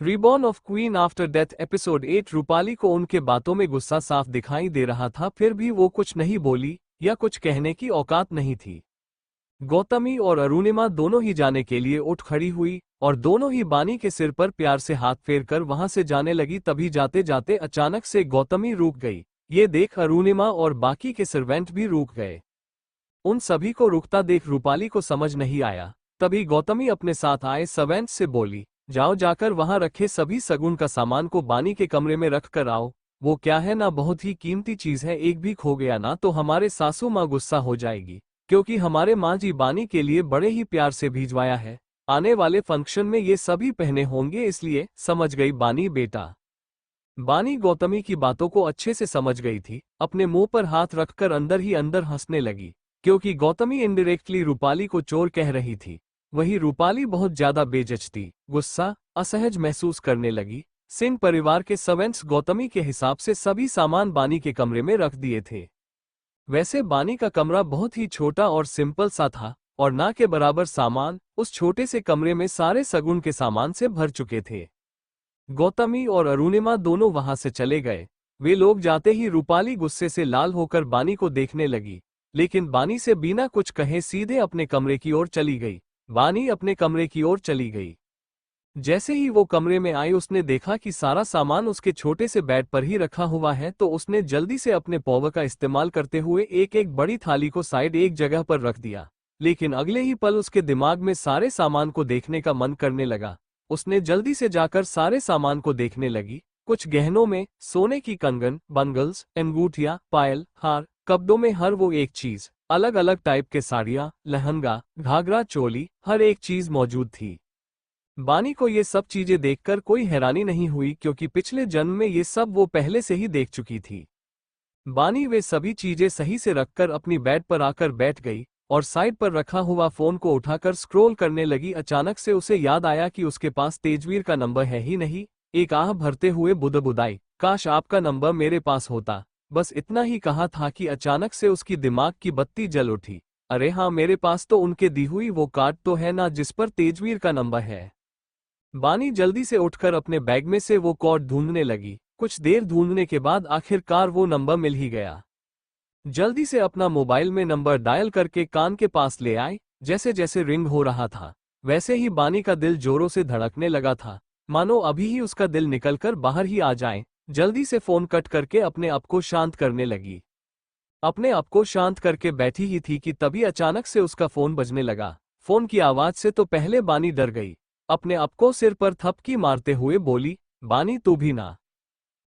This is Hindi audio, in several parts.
Reborn of queen after death episode 8। Rupali को उनके बातों में गुस्सा साफ दिखाई दे रहा था, फिर भी वो कुछ नहीं बोली या कुछ कहने की औकात नहीं थी। गौतमी और अरुणिमा दोनों ही जाने के लिए उठ खड़ी हुई और दोनों ही बानी के सिर पर प्यार से हाथ फेरकर वहां से जाने लगी। तभी जाते जाते अचानक से गौतमी रुक गई। ये देख अरुणिमा और बाकी के सर्वेंट भी रुक गए। उन सभी को रुकता देख रूपाली को समझ नहीं आया। तभी गौतमी अपने साथ आए सर्वेंट से बोली, जाओ जाकर वहां रखे सभी सगुन का सामान को बानी के कमरे में रख कर आओ। वो क्या है ना, बहुत ही कीमती चीज है, एक भी खो गया ना तो हमारे सासू माँ गुस्सा हो जाएगी, क्योंकि हमारे माँ जी बानी के लिए बड़े ही प्यार से भिजवाया है। आने वाले फंक्शन में ये सभी पहने होंगे, इसलिए समझ गई बानी बेटा। बानी गौतमी की बातों को अच्छे से समझ गई थी। अपने मुंह पर हाथ रखकर अंदर ही अंदर हंसने लगी, क्योंकि गौतमी इनडायरेक्टली रूपाली को चोर कह रही थी। वही रूपाली बहुत ज्यादा बेजचती, गुस्सा, असहज महसूस करने लगी। सिंह परिवार के सर्वेंट्स गौतमी के हिसाब से सभी सामान बानी के कमरे में रख दिए थे। वैसे बानी का कमरा बहुत ही छोटा और सिंपल सा था और ना के बराबर सामान उस छोटे से कमरे में सारे सगुन के सामान से भर चुके थे। गौतमी और अरुणिमा दोनों वहां से चले गए। वे लोग जाते ही रूपाली गुस्से से लाल होकर बानी को देखने लगी, लेकिन बानी से बिना कुछ कहे सीधे अपने कमरे की ओर चली गई। बानी अपने कमरे की ओर चली गई। जैसे ही वो कमरे में आई उसने देखा कि सारा सामान उसके छोटे से बेड पर ही रखा हुआ है, तो उसने जल्दी से अपने पॉवर का इस्तेमाल करते हुए एक एक बड़ी थाली को साइड एक जगह पर रख दिया। लेकिन अगले ही पल उसके दिमाग में सारे सामान को देखने का मन करने लगा। उसने जल्दी से जाकर सारे सामान को देखने लगी। कुछ गहनों में सोने की कंगन, बंगल्स, अंगूठियां, पायल, हार, कपड़ों में हर वो एक चीज, अलग अलग टाइप के साड़ियां, लहंगा, घाघरा, चोली, हर एक चीज मौजूद थी। बानी को ये सब चीजें देखकर कोई हैरानी नहीं हुई, क्योंकि पिछले जन्म में ये सब वो पहले से ही देख चुकी थी। बानी वे सभी चीजें सही से रखकर अपनी बेड पर आकर बैठ गई और साइड पर रखा हुआ फोन को उठाकर स्क्रॉल करने लगी। अचानक से उसे याद आया कि उसके पास तेजवीर का नंबर है ही नहीं। एक आह भरते हुए बुदबुदाई, काश आपका नंबर मेरे पास होता। बस इतना ही कहा था कि अचानक से उसकी दिमाग की बत्ती जल उठी। अरे हाँ, मेरे पास तो उनके दी हुई वो कार्ड तो है ना जिस पर तेजवीर का नंबर है। बानी जल्दी से उठकर अपने बैग में से वो कार्ड ढूंढने लगी। कुछ देर ढूंढने के बाद आखिरकार वो नंबर मिल ही गया। जल्दी से अपना मोबाइल में नंबर डायल करके कान के पास ले आए। जैसे जैसे रिंग हो रहा था वैसे ही बानी का दिल जोरों से धड़कने लगा था, मानो अभी ही उसका दिल निकलकर बाहर ही आ जाए। जल्दी से फोन कट करके अपने आप को शांत करने लगी। अपने आप को शांत करके बैठी ही थी कि तभी अचानक से उसका फोन बजने लगा। फोन की आवाज से तो पहले बानी डर गई। अपने आप को सिर पर थपकी मारते हुए बोली, बानी तू भी ना।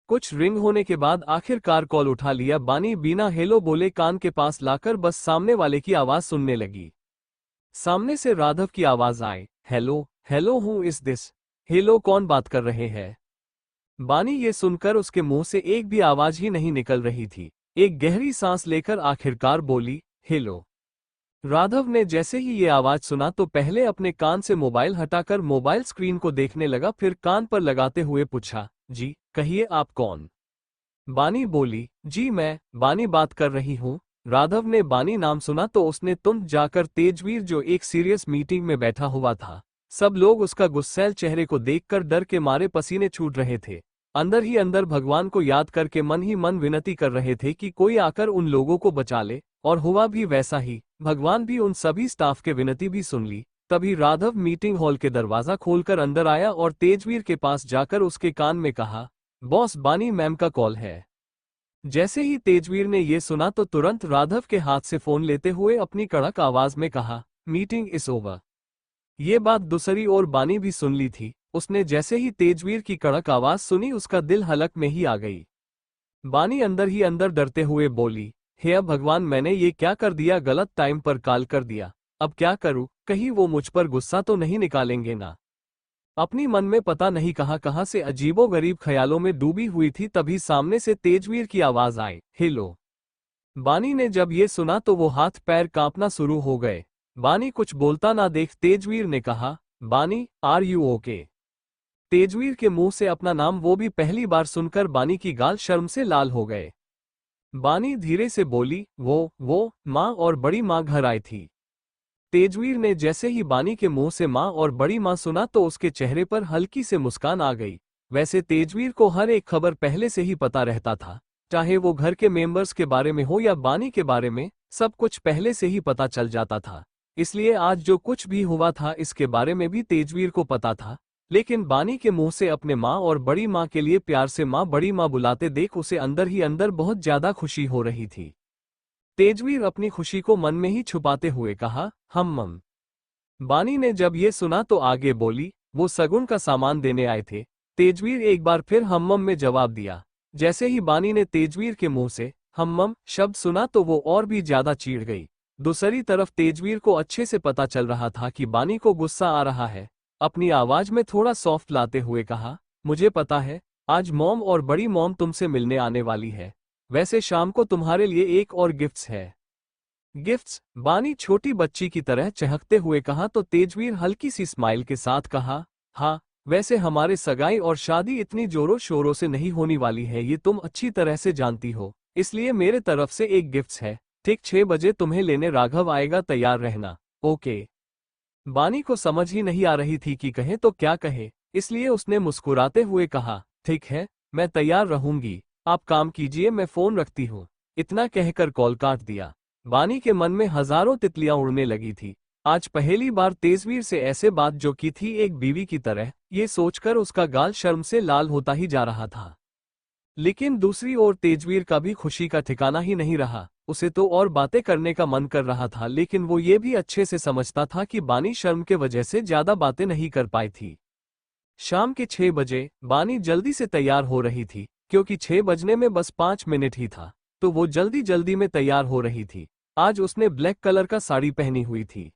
कुछ रिंग होने के बाद आखिरकार कॉल उठा लिया। बानी बिना हेलो बोले कान के पास लाकर बस सामने वाले की आवाज सुनने लगी। सामने से राघव की आवाज आए, हेलो हेलो, हूँ इस दिस। हेलो, कौन बात कर रहे हैं? बानी ये सुनकर उसके मुंह से एक भी आवाज ही नहीं निकल रही थी। एक गहरी सांस लेकर आखिरकार बोली, हेलो। राघव ने जैसे ही ये आवाज सुना तो पहले अपने कान से मोबाइल हटाकर मोबाइल स्क्रीन को देखने लगा, फिर कान पर लगाते हुए पूछा, जी कहिए आप कौन? बानी बोली, जी मैं बानी बात कर रही हूँ। राघव ने बानी नाम सुना तो उसने तुरंत जाकर तेजवीर, जो एक सीरियस मीटिंग में बैठा हुआ था, सब लोग उसका गुस्सैल चेहरे को देखकर डर के मारे पसीने छूट रहे थे। अंदर ही अंदर भगवान को याद करके मन ही मन विनती कर रहे थे कि कोई आकर उन लोगों को बचा ले, और हुआ भी वैसा ही। भगवान भी उन सभी स्टाफ के विनती भी सुन ली। तभी राघव मीटिंग हॉल के दरवाजा खोलकर अंदर आया और तेजवीर के पास जाकर उसके कान में कहा, बॉस बानी मैम का कॉल है। जैसे ही तेजवीर ने यह सुना तो तुरंत राघव के हाथ से फोन लेते हुए अपनी कड़क आवाज में कहा, मीटिंग इज ओवर। ये बात दूसरी ओर बानी भी सुन ली थी। उसने जैसे ही तेजवीर की कड़क आवाज सुनी उसका दिल हलक में ही आ गई। बानी अंदर ही अंदर डरते हुए बोली, हे भगवान, मैंने ये क्या कर दिया, गलत टाइम पर कॉल कर दिया। अब क्या करूं, कहीं वो मुझ पर गुस्सा तो नहीं निकालेंगे ना। अपनी मन में पता नहीं कहां से अजीबोगरीब ख्यालों में डूबी हुई थी। तभी सामने से तेजवीर की आवाज आई, हेलो। बानी ने जब ये सुना तो वो हाथ पैर कांपना शुरू हो गए। बानी कुछ बोलता ना देख तेजवीर ने कहा, बानी आर यू ओके? तेजवीर के मुंह से अपना नाम वो भी पहली बार सुनकर बानी की गाल शर्म से लाल हो गए। बानी धीरे से बोली, वो माँ और बड़ी माँ घर आई थी। तेजवीर ने जैसे ही बानी के मुंह से माँ और बड़ी माँ सुना तो उसके चेहरे पर हल्की से मुस्कान आ गई। वैसे तेजवीर को हर एक खबर पहले से ही पता रहता था, चाहे वो घर के मेंबर्स के बारे में हो या बानी के बारे में, सब कुछ पहले से ही पता चल जाता था। इसलिए आज जो कुछ भी हुआ था इसके बारे में भी तेजवीर को पता था। लेकिन बानी के मुंह से अपने माँ और बड़ी माँ के लिए प्यार से माँ बड़ी माँ बुलाते देख उसे अंदर ही अंदर बहुत ज्यादा खुशी हो रही थी। तेजवीर अपनी खुशी को मन में ही छुपाते हुए कहा, मम। बानी ने जब ये सुना तो आगे बोली, वो सगुन का सामान देने आए थे। तेजवीर एक बार फिर मम में जवाब दिया। जैसे ही बानी ने तेजवीर के मुंह से मम शब्द सुना तो वो और भी ज्यादा चिढ़ गई। दूसरी तरफ तेजवीर को अच्छे से पता चल रहा था कि बानी को गुस्सा आ रहा है। अपनी आवाज में थोड़ा सॉफ्ट लाते हुए कहा, मुझे पता है, आज मॉम और बड़ी मॉम तुमसे मिलने आने वाली है। वैसे शाम को तुम्हारे लिए एक और गिफ्ट्स है। गिफ्ट्स? बानी छोटी बच्ची की तरह चहकते हुए कहा तो तेजवीर हल्की सी स्माइल के साथ कहा, हाँ, वैसे हमारे सगाई और शादी इतनी जोरों शोरों से नहीं होने वाली है, ये तुम अच्छी तरह से जानती हो, इसलिए मेरे तरफ से एक गिफ्ट्स है। ठीक 6 बजे तुम्हें लेने राघव आएगा, तैयार रहना। ओके। बानी को समझ ही नहीं आ रही थी कि कहे तो क्या कहे, इसलिए उसने मुस्कुराते हुए कहा, ठीक है, मैं तैयार रहूंगी, आप काम कीजिए, मैं फोन रखती हूँ। इतना कहकर कॉल काट दिया। बानी के मन में हजारों तितलियां उड़ने लगी थी। आज पहली बार तेजवीर से ऐसे बात जो की थी एक बीवी की तरह, ये सोचकर उसका गाल शर्म से लाल होता ही जा रहा था। लेकिन दूसरी ओर तेजवीर का भी खुशी का ठिकाना ही नहीं रहा। उसे तो और बातें करने का मन कर रहा था, लेकिन वो ये भी अच्छे से समझता था कि बानी शर्म के वजह से ज्यादा बातें नहीं कर पाई थी। शाम के 6 बजे बानी जल्दी से तैयार हो रही थी, क्योंकि 6 बजने में बस 5 मिनट ही था, तो वो जल्दी जल्दी में तैयार हो रही थी। आज उसने ब्लैक कलर का साड़ी पहनी हुई थी।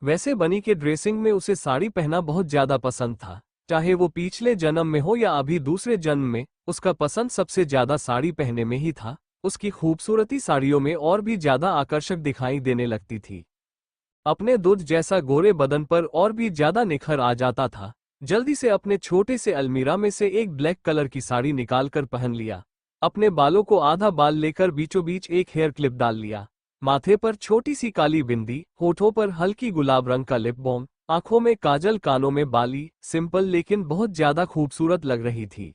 वैसे बनी के ड्रेसिंग में उसे साड़ी पहनना बहुत ज्यादा पसंद था, चाहे वो पिछले जन्म में हो या अभी दूसरे जन्म में, उसका पसंद सबसे ज्यादा साड़ी पहनने में ही था। उसकी खूबसूरती साड़ियों में और भी ज्यादा आकर्षक दिखाई देने लगती थी। अपने दूध जैसा गोरे बदन पर और भी ज्यादा निखर आ जाता था। जल्दी से अपने छोटे से अलमीरा में से एक ब्लैक कलर की साड़ी निकालकर पहन लिया। अपने बालों को आधा बाल लेकर बीचों बीच एक हेयर क्लिप डाल लिया। माथे पर छोटी सी काली बिंदी, होठों पर हल्की गुलाब रंग का लिप बाम, आंखों में काजल, कानों में बाली, सिंपल लेकिन बहुत ज्यादा खूबसूरत लग रही थी।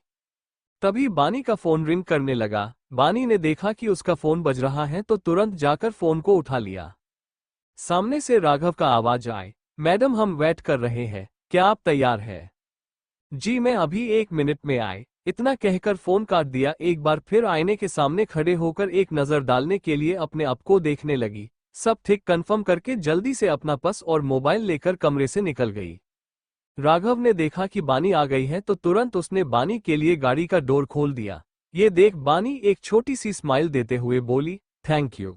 तभी बानी का फोन रिंग करने लगा। बानी ने देखा कि उसका फोन बज रहा है तो तुरंत जाकर फोन को उठा लिया। सामने से राघव का आवाज आए, मैडम हम वेट कर रहे हैं, क्या आप तैयार है? जी मैं अभी 1 मिनट में आए। इतना कहकर फोन काट दिया। एक बार फिर आईने के सामने खड़े होकर एक नजर डालने के लिए अपने आप को देखने लगी। सब ठीक कंफर्म करके जल्दी से अपना पर्स और मोबाइल लेकर कमरे से निकल गई। राघव ने देखा कि बानी आ गई है तो तुरंत उसने बानी के लिए गाड़ी का डोर खोल दिया। ये देख बानी एक छोटी सी स्माइल देते हुए बोली, थैंक यू।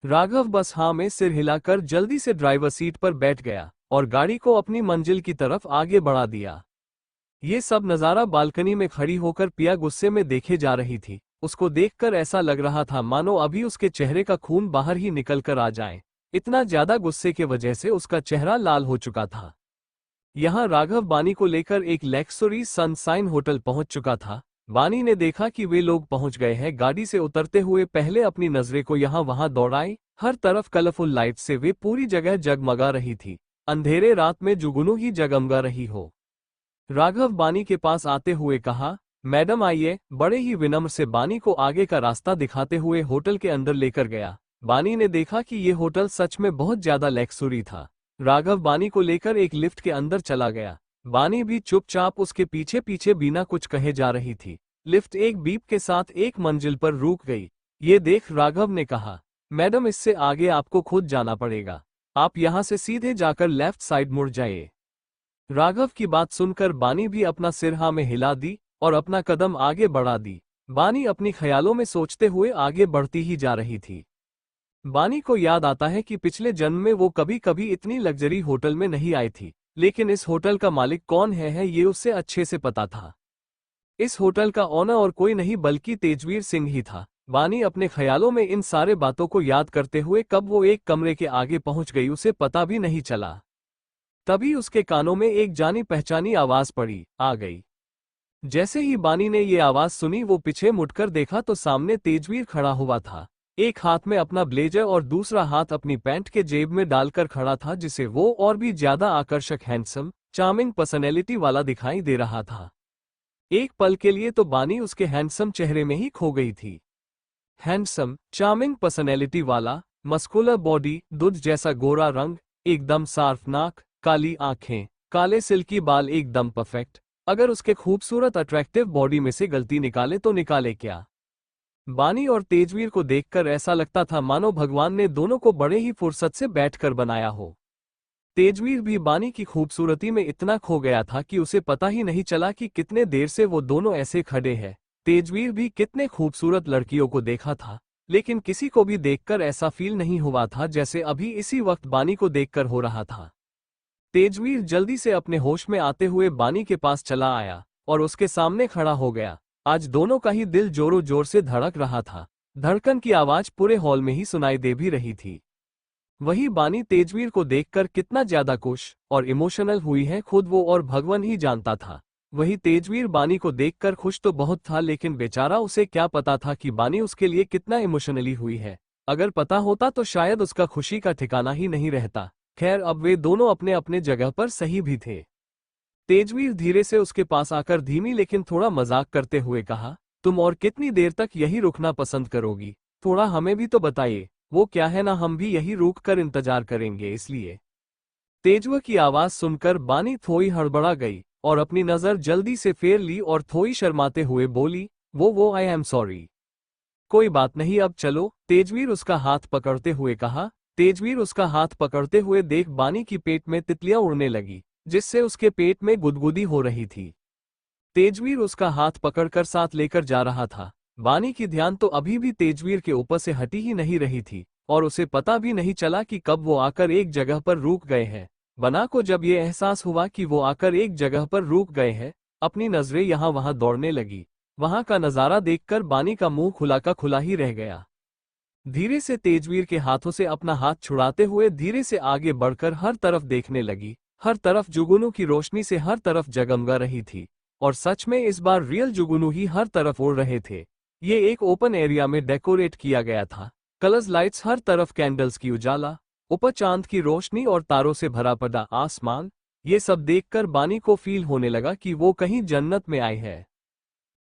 राघव बस हाँ में सिर हिलाकर जल्दी से ड्राइवर सीट पर बैठ गया और गाड़ी को अपनी मंजिल की तरफ आगे बढ़ा दिया। ये सब नज़ारा बालकनी में खड़ी होकर पिया गुस्से में देखे जा रही थी। उसको देखकर ऐसा लग रहा था मानो अभी उसके चेहरे का खून बाहर ही निकल कर आ जाए। इतना ज्यादा गुस्से के वजह से उसका चेहरा लाल हो चुका था। यहाँ राघव बानी को लेकर एक लग्जरी सनशाइन होटल पहुंच चुका था। बानी ने देखा कि वे लोग पहुंच गए हैं। गाड़ी से उतरते हुए पहले अपनी नजरें को यहाँ वहां दौड़ाई। हर तरफ कलरफुल लाइट से वे पूरी जगह जगमगा रही थी, अंधेरे रात में जुगनू ही जगमगा रही हो। राघव बानी के पास आते हुए कहा, मैडम आइए। बड़े ही विनम्र से बानी को आगे का रास्ता दिखाते हुए होटल के अंदर लेकर गया। बानी ने देखा कि ये होटल सच में बहुत ज्यादा लग्जरी था। राघव बानी को लेकर एक लिफ्ट के अंदर चला गया। बानी भी चुपचाप उसके पीछे पीछे बिना कुछ कहे जा रही थी। लिफ्ट एक बीप के साथ एक मंजिल पर रुक गई। ये देख राघव ने कहा, मैडम इससे आगे आपको खुद जाना पड़ेगा, आप यहाँ से सीधे जाकर लेफ्ट साइड मुड़ जाइए। राघव की बात सुनकर बानी भी अपना सिर हाँ में हिला दी और अपना कदम आगे बढ़ा दी। बानी अपनी ख्यालों में सोचते हुए आगे बढ़ती ही जा रही थी। बानी को याद आता है कि पिछले जन्म में वो कभी कभी इतनी लग्जरी होटल में नहीं आई थी, लेकिन इस होटल का मालिक कौन है ये उससे अच्छे से पता था। इस होटल का ओनर और कोई नहीं बल्कि तेजवीर सिंह ही था। बानी अपने ख्यालों में इन सारे बातों को याद करते हुए कब वो एक कमरे के आगे पहुंच गई उसे पता भी नहीं चला। तभी उसके कानों में एक जानी पहचानी आवाज पड़ी, आ गई। जैसे ही बानी ने ये आवाज सुनी वो पीछे मुड़कर देखा तो सामने तेजवीर खड़ा हुआ था। एक हाथ में अपना ब्लेजर और दूसरा हाथ अपनी पैंट के जेब में डालकर खड़ा था, जिसे वो और भी ज्यादा आकर्षक, हैंडसम, चार्मिंग पर्सनैलिटी वाला दिखाई दे रहा था। एक पल के लिए तो बानी उसके हैंडसम चेहरे में ही खो गई थी। हैंडसम, चार्मिंग पर्सनैलिटी वाला, मस्कुलर बॉडी, दूध जैसा गोरा रंग, एकदम साफ नाक, काली आंखें, काले सिल्की बाल, एकदम परफेक्ट। अगर उसके खूबसूरत अट्रैक्टिव बॉडी में से गलती निकाले तो निकाले क्या? बानी और तेजवीर को देखकर ऐसा लगता था मानो भगवान ने दोनों को बड़े ही फुर्सत से बैठकर बनाया हो। तेजवीर भी बानी की खूबसूरती में इतना खो गया था कि उसे पता ही नहीं चला कि कितने देर से वो दोनों ऐसे खड़े हैं। तेजवीर भी कितने खूबसूरत लड़कियों को देखा था, लेकिन किसी को भी देखकर ऐसा फील नहीं हुआ था जैसे अभी इसी वक्त बानी को देखकर हो रहा था। तेजवीर जल्दी से अपने होश में आते हुए बानी के पास चला आया और उसके सामने खड़ा हो गया। आज दोनों का ही दिल जोरों जोर से धड़क रहा था। धड़कन की आवाज पूरे हॉल में ही सुनाई दे भी रही थी। वही बानी तेजवीर को देखकर कितना ज्यादा खुश और इमोशनल हुई है, खुद वो और भगवान ही जानता था। वही तेजवीर बानी को देखकर खुश तो बहुत था, लेकिन बेचारा उसे क्या पता था कि बानी उसके लिए कितना इमोशनली हुई है। अगर पता होता तो शायद उसका खुशी का ठिकाना ही नहीं रहता। खैर, अब वे दोनों अपने अपने जगह पर सही भी थे। तेजवीर धीरे से उसके पास आकर धीमी लेकिन थोड़ा मजाक करते हुए कहा, तुम और कितनी देर तक यही रुकना पसंद करोगी? थोड़ा हमें भी तो बताइए। वो क्या है ना, हम भी यही रुक कर इंतजार करेंगे इसलिए। तेजवा की आवाज सुनकर बानी थोड़ी हड़बड़ा गई और अपनी नजर जल्दी से फेर ली और थोड़ी शर्माते हुए बोली, वो आई एम सॉरी। कोई बात नहीं, अब चलो, तेजवीर उसका हाथ पकड़ते हुए कहा। तेजवीर उसका हाथ पकड़ते हुए देख बानी की पेट में तितलियां उड़ने लगी, जिससे उसके पेट में गुदगुदी हो रही थी। तेजवीर उसका हाथ पकड़कर साथ लेकर जा रहा था। बानी की ध्यान तो अभी भी तेजवीर के ऊपर से हटी ही नहीं रही थी और उसे पता भी नहीं चला कि कब वो आकर एक जगह पर रुक गए हैं। बना को जब ये एहसास हुआ कि वो आकर एक जगह पर रुक गए हैं, अपनी नजरें यहाँ वहां दौड़ने लगी। वहां का नजारा देखकर बानी का मुंह खुला का खुला ही रह गया। धीरे से तेजवीर के हाथों से अपना हाथ छुड़ाते हुए धीरे से आगे बढ़कर हर तरफ देखने लगी। हर तरफ जुगनू की रोशनी से हर तरफ जगमगा रही थी और सच में इस बार रियल जुगनू ही हर तरफ उड़ रहे थे। ये एक ओपन एरिया में डेकोरेट किया गया था। कलर्स लाइट्स हर तरफ, कैंडल्स की उजाला, ऊपर चांद की रोशनी और तारों से भरा पड़ा आसमान। ये सब देखकर बानी को फील होने लगा कि वो कहीं जन्नत में आई है।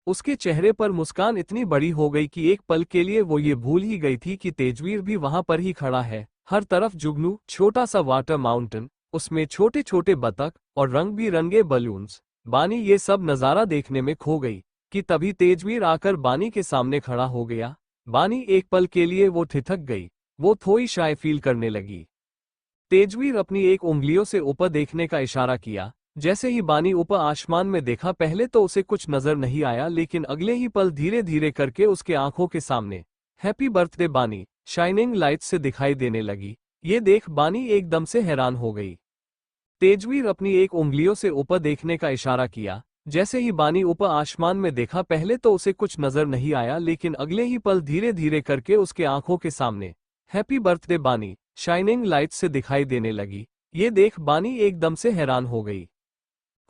उसके चेहरे पर मुस्कान इतनी बड़ी हो गई कि एक पल के लिए वो ये भूल ही गई थी कि तेजवीर भी वहां पर ही खड़ा है। हर तरफ जुगनू, छोटा सा वाटर माउंटेन, उसमें छोटे छोटे बतख और रंग बिरंगे बलून्स। बानी ये सब नज़ारा देखने में खो गई कि तभी तेजवीर आकर बानी के सामने खड़ा हो गया। बानी एक पल के लिए वो ठिठक गई, वो थोड़ी शाय फील करने लगी। तेजवीर अपनी एक उंगलियों से ऊपर देखने का इशारा किया। जैसे ही बानी ऊपर आसमान में देखा, पहले तो उसे कुछ नजर नहीं आया, लेकिन अगले ही पल धीरे धीरे करके उसके आंखों के सामने हैप्पी बर्थडे बानी शाइनिंग लाइट से दिखाई देने लगी। ये देख बानी एकदम से हैरान हो गई। तेजवीर अपनी एक उंगलियों से ऊपर देखने का इशारा किया। जैसे ही बानी ऊपर आसमान में देखा, पहले तो उसे कुछ नजर नहीं आया, लेकिन अगले ही पल धीरे धीरे करके उसके आंखों के सामने हैप्पी बर्थडे बानी शाइनिंग लाइट से दिखाई देने लगी। ये देख बानी एकदम से हैरान हो गई।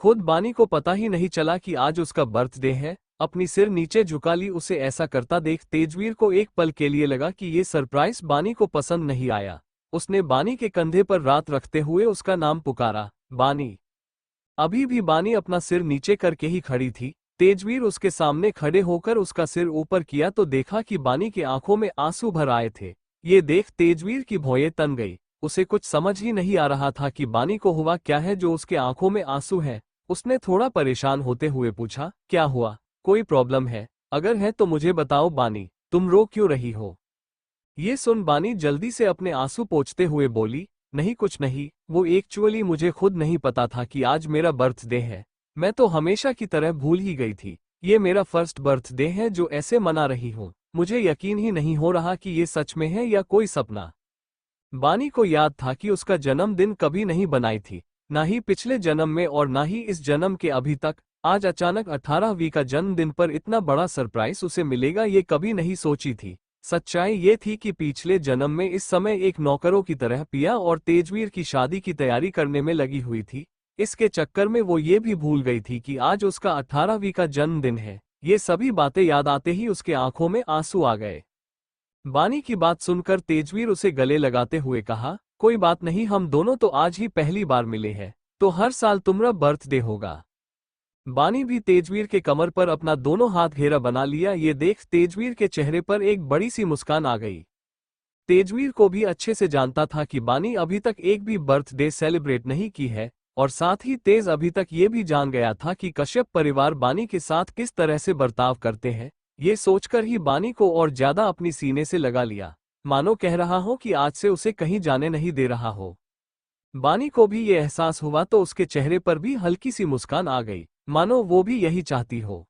खुद बानी को पता ही नहीं चला कि आज उसका बर्थडे है। अपनी सिर नीचे झुका ली। उसे ऐसा करता देख तेजवीर को एक पल के लिए लगा कि ये सरप्राइज बानी को पसंद नहीं आया। उसने बानी के कंधे पर रात रखते हुए उसका नाम पुकारा, बानी। अभी भी बानी अपना सिर नीचे करके ही खड़ी थी। तेजवीर उसके सामने खड़े होकर उसका सिर ऊपर किया तो देखा कि बानी की आंखों में आंसू भर आए थे। ये देख तेजवीर की भौंयें तन गई। उसे कुछ समझ ही नहीं आ रहा था कि बानी को हुआ क्या है जो उसके आंखों में आंसू है। उसने थोड़ा परेशान होते हुए पूछा, क्या हुआ? कोई प्रॉब्लम है? अगर है तो मुझे बताओ बानी, तुम रो क्यों रही हो? ये सुन बानी जल्दी से अपने आंसू पोंछते हुए बोली, नहीं कुछ नहीं, वो एक्चुअली मुझे खुद नहीं पता था कि आज मेरा बर्थडे है। मैं तो हमेशा की तरह भूल ही गई थी। ये मेरा फर्स्ट बर्थडे है जो ऐसे मना रही हूँ। मुझे यकीन ही नहीं हो रहा कि ये सच में है या कोई सपना। बानी को याद था कि उसका जन्मदिन कभी नहीं बनाई थी, ना ही पिछले जन्म में और ना ही इस जन्म के अभी तक। आज अचानक 18वीं का जन्मदिन पर इतना बड़ा सरप्राइज उसे मिलेगा ये कभी नहीं सोची थी। सच्चाई ये थी कि पिछले जन्म में इस समय एक नौकरों की तरह पिया और तेजवीर की शादी की तैयारी करने में लगी हुई थी। इसके चक्कर में वो ये भी भूल गई थी कि आज उसका 18वीं का जन्मदिन है। ये सभी बातें याद आते ही उसके आंखों में आंसू आ गए। बानी की बात सुनकर तेजवीर उसे गले लगाते हुए कहा, कोई बात नहीं, हम दोनों तो आज ही पहली बार मिले हैं, तो हर साल तुम्हारा बर्थडे होगा। बानी भी तेजवीर के कमर पर अपना दोनों हाथ घेरा बना लिया। ये देख तेजवीर के चेहरे पर एक बड़ी सी मुस्कान आ गई। तेजवीर को भी अच्छे से जानता था कि बानी अभी तक एक भी बर्थडे सेलिब्रेट नहीं की है, और साथ ही तेज अभी तक ये भी जान गया था कि कश्यप परिवार बानी के साथ किस तरह से बर्ताव करते हैं। ये सोचकर ही बानी को और ज्यादा अपनी सीने से लगा लिया, मानो कह रहा हो कि आज से उसे कहीं जाने नहीं दे रहा हो। बानी को भी ये एहसास हुआ तो उसके चेहरे पर भी हल्की सी मुस्कान आ गई, मानो वो भी यही चाहती हो।